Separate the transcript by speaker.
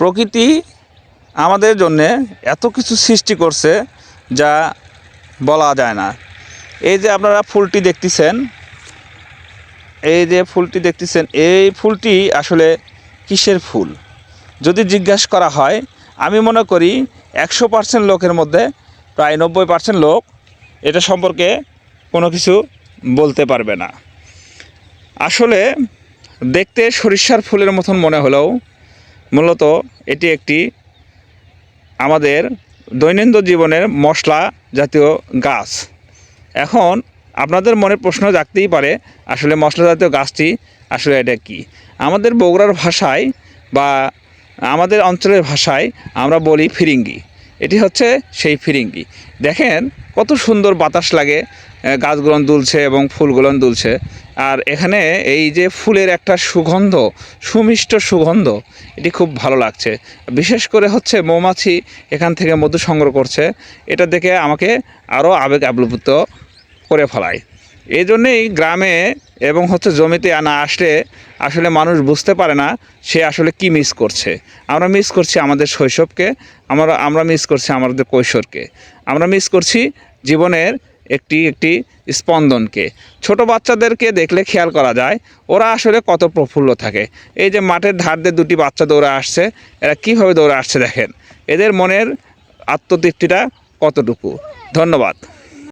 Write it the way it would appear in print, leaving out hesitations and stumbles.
Speaker 1: প্রকৃতি আমাদের জন্যে এত কিছু সৃষ্টি করছে যা বলা যায় না। এই যে আপনারা ফুলটি দেখতেছেন, এই যে ফুলটি দেখতেছেন, এই ফুলটি আসলে কিসের ফুল যদি জিজ্ঞাসা করা হয়, আমি মনে করি 100% লোকের মধ্যে প্রায় 90% লোক এটা সম্পর্কে কোনো কিছু বলতে পারবে না। আসলে দেখতে সরিষার ফুলের মতন মনে হলেও মূলত এটি একটি আমাদের দৈনন্দিন জীবনের মশলা জাতীয় গাছ। এখন আপনাদের মনে প্রশ্ন জাগতেই পারে, আসলে মশলা জাতীয় গাছটি আসলে এটা কি? আমাদের বগুড়ার ভাষায় বা আমাদের অঞ্চলের ভাষায় আমরা বলি ফিরিঙ্গি। এটি হচ্ছে সেই ফিরিঙ্গি। দেখেন কত সুন্দর বাতাস লাগে, গাছগুলো দুলছে এবং ফুলগুলো দুলছে। আর এখানে এই যে ফুলের একটা সুগন্ধ, সুমিষ্ট সুগন্ধ, এটি খুব ভালো লাগছে। বিশেষ করে হচ্ছে মৌমাছি এখান থেকে মধু সংগ্রহ করছে, এটা দেখে আমাকে আরও আবেগ আপ্লুত করে ফেলায়। এই জন্যেই গ্রামে এবং হচ্ছে জমিতে না আসলে আসলে মানুষ বুঝতে পারে না সে আসলে কি মিস করছে। আমরা মিস করছি আমাদের শৈশবকে, আমরা মিস করছি আমাদের কৈশোরকে, আমরা মিস করছি জীবনের একটি একটি স্পন্দনকে। ছোট বাচ্চাদেরকে দেখলে খেয়াল করা যায় ওরা আসলে কত প্রফুল্ল থাকে। এই যে মাঠের ধার দিয়ে দুটি বাচ্চা দৌড়ে আসছে, এরা কীভাবে দৌড়ে আসছে দেখেন, এদের মনের আত্মতৃপ্তিটা কতটুকু। ধন্যবাদ।